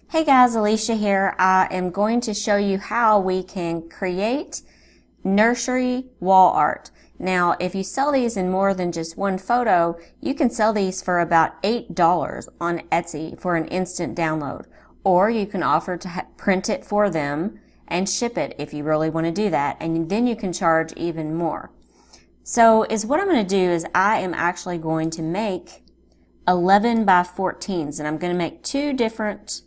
Hey guys, Alicia here. I am going to show you how we can create nursery wall art. Now, if you sell these in more than just one photo, you can sell these for about $8 on Etsy for an instant download. Or you can offer to print it for them and ship it if you really want to do that. And then you can charge even more. So what I'm going to do is I am actually going to make 11 by 14s, and I'm going to make two different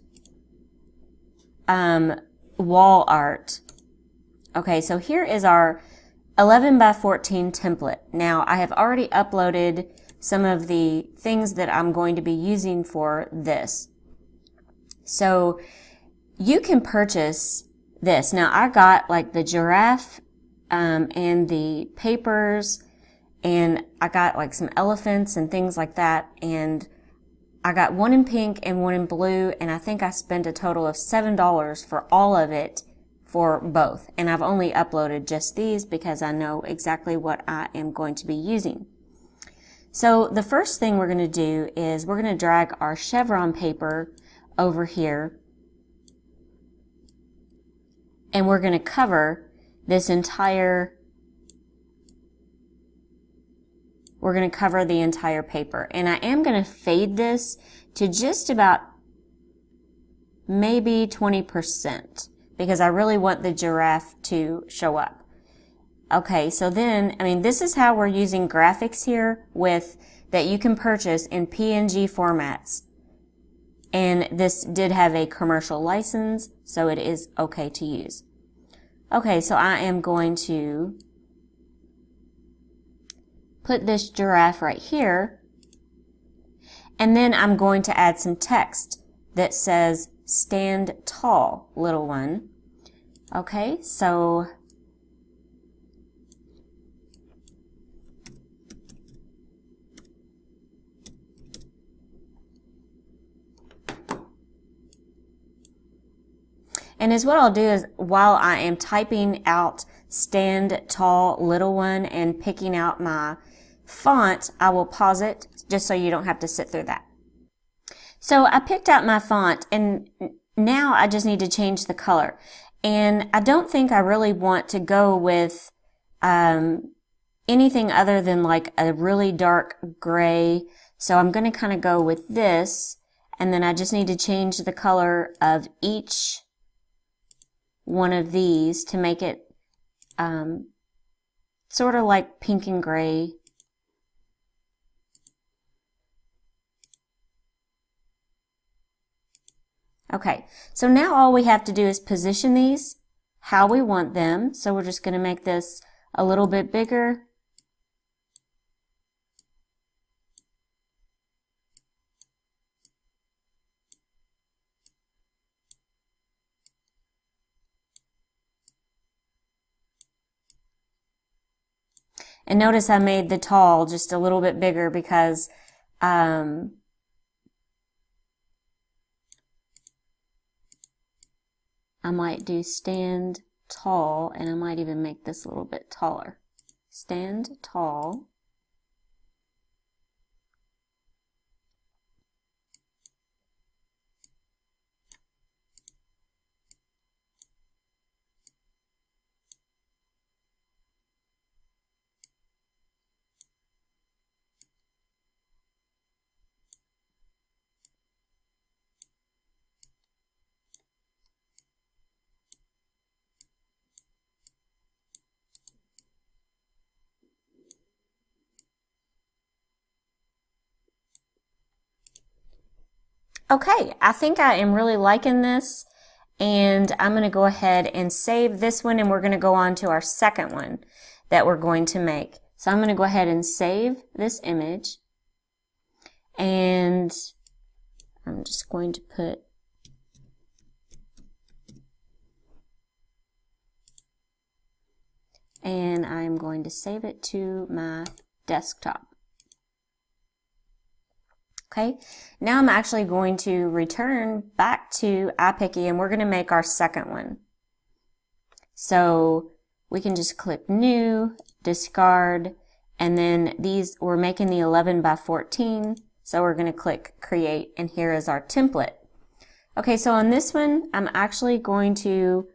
wall art. Okay, so here is our 11 by 14 template. Now, I have already uploaded some of the things that I'm going to be using for this. So you can purchase this. Now, I got like the giraffe and the papers, and I got like some elephants and things like that, and I got one in pink and one in blue, and I think I spent a total of $7 for all of it for both. And I've only uploaded just these because I know exactly what I am going to be using. So the first thing we're going to do is we're going to drag our chevron paper over here, and we're going to cover this entire, we're going to cover the entire paper. And I am going to fade this to just about maybe 20% because I really want the giraffe to show up. Okay, so then, this is how we're using graphics here that you can purchase in PNG formats. And this did have a commercial license, so it is okay to use. Okay, so I am going to put this giraffe right here, and then I'm going to add some text that says, "Stand tall, little one." Okay, so what I'll do is while I am typing out "Stand tall, little one" and picking out my font, I will pause it just so you don't have to sit through that. So I picked out my font, and now I just need to change the color. And I don't think I really want to go with anything other than like a really dark gray. So I'm going to kind of go with this, and then I just need to change the color of each one of these to make it sort of like pink and gray. Okay, so now all we have to do is position these how we want them. So we're just going to make this a little bit bigger. And notice I made the tall just a little bit bigger because I might do "stand tall," and I might even make this a little bit taller. Stand tall. Okay, I think I am really liking this, and I'm going to go ahead and save this one, and we're going to go on to our second one that we're going to make. So I'm going to go ahead and save this image, and I'm just going to put and I'm going to save it to my desktop. Okay, now I'm actually going to return back to iPicky, and we're going to make our second one. So we can just click New, Discard, and then we're making the 11 by 14. So we're going to click Create, and here is our template. Okay, so on this one, I'm actually going to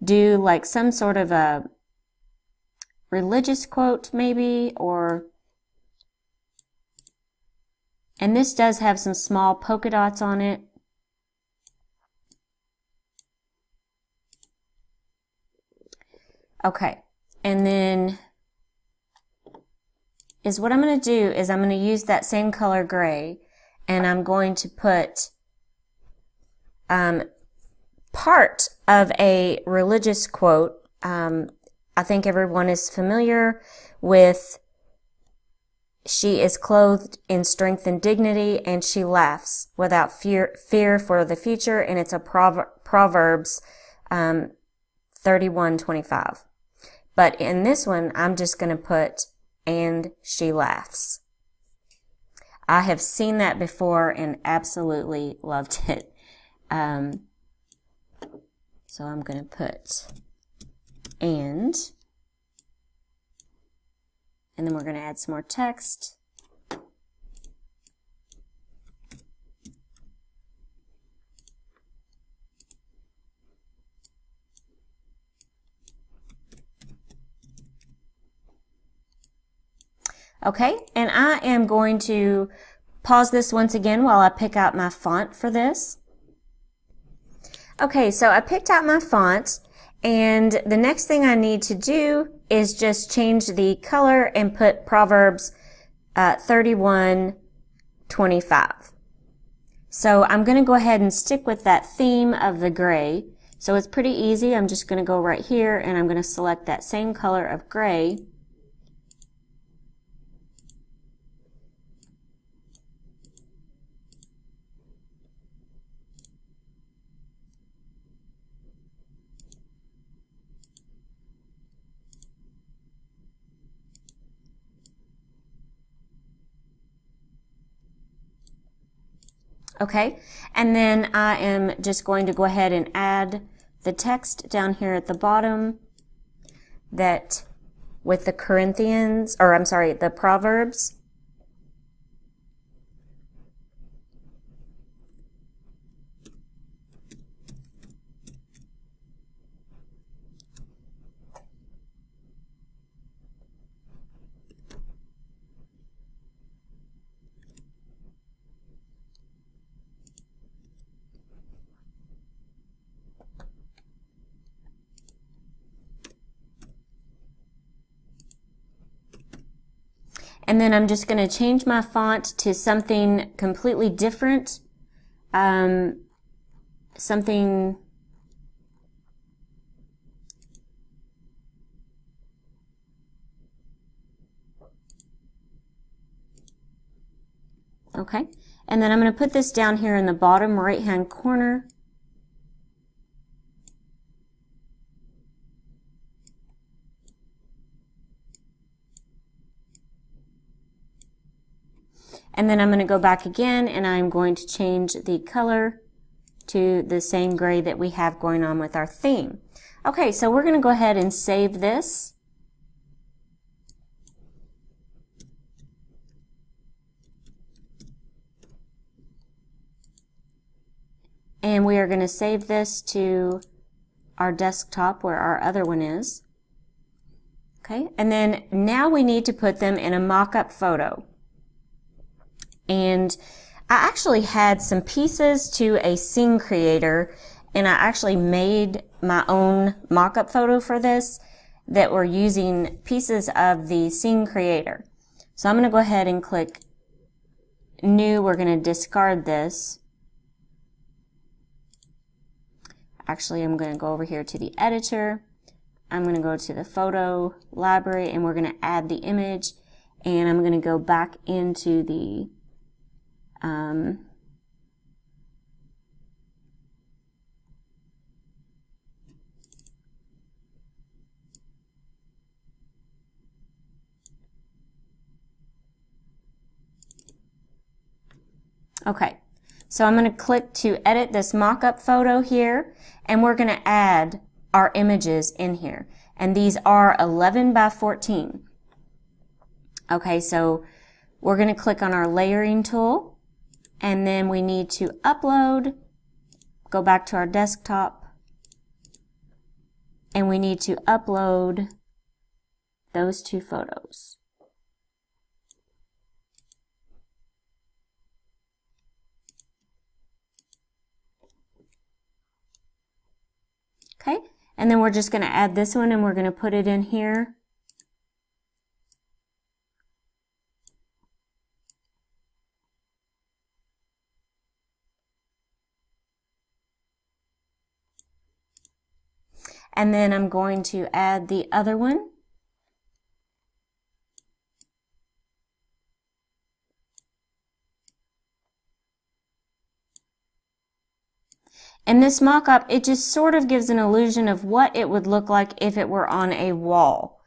do like some sort of a religious quote maybe, and this does have some small polka dots on it. Okay, and then what I'm going to do is I'm going to use that same color gray, and I'm going to put part of a religious quote. I think everyone is familiar with, "She is clothed in strength and dignity, and she laughs without fear for the future," and it's a Proverbs 31:25. But in this one, I'm just going to put, "and she laughs." I have seen that before and absolutely loved it. So I'm going to put and then we're going to add some more text. Okay, and I am going to pause this once again while I pick out my font for this. Okay, so I picked out my font, and the next thing I need to do is just change the color and put Proverbs 31:25. So I'm going to go ahead and stick with that theme of the gray. So it's pretty easy. I'm just going to go right here and I'm going to select that same color of gray. Okay, and then I am just going to go ahead and add the text down here at the bottom that with the the Proverbs. And then I'm just going to change my font to something completely different. Something okay. And then I'm going to put this down here in the bottom right-hand corner. And then I'm going to go back again and I'm going to change the color to the same gray that we have going on with our theme. Okay, so we're going to go ahead and save this. And we are going to save this to our desktop where our other one is. Okay, and then now we need to put them in a mock-up photo. And I actually had some pieces to a scene creator, and I actually made my own mock-up photo for this that were using pieces of the scene creator. So I'm going to go ahead and click New. We're going to discard this. Actually, I'm going to go over here to the editor. I'm going to go to the photo library, and we're going to add the image, and I'm going to go back into the okay, so I'm going to click to edit this mock-up photo here, and we're going to add our images in here. And these are 11 by 14. Okay, so we're going to click on our layering tool, and then we need to upload go back to our desktop, and we need to upload those two photos. Okay, and then we're just going to add this one and we're going to put it in here. And then I'm going to add the other one. And this mock-up, it just sort of gives an illusion of what it would look like if it were on a wall.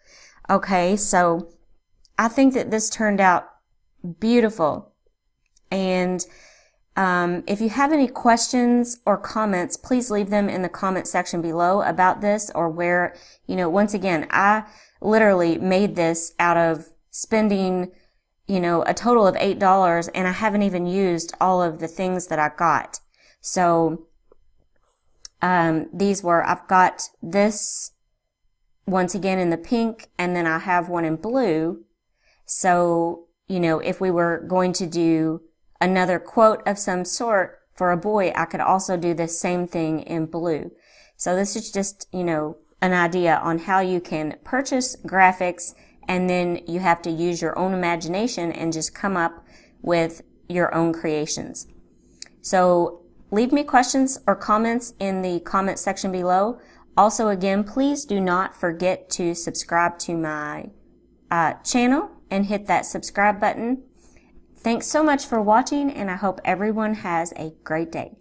Okay, so I think that this turned out beautiful. And if you have any questions or comments, please leave them in the comment section below about this, or where, you know, once again, I literally made this out of spending, you know, a total of $8, and I haven't even used all of the things that I got. So I've got this once again in the pink, and then I have one in blue. So, you know, if we were going to do another quote of some sort for a boy, I could also do the same thing in blue. So this is just, you know, an idea on how you can purchase graphics, and then you have to use your own imagination and just come up with your own creations. So leave me questions or comments in the comment section below. Also, again, please do not forget to subscribe to my channel and hit that subscribe button. Thanks so much for watching, and I hope everyone has a great day.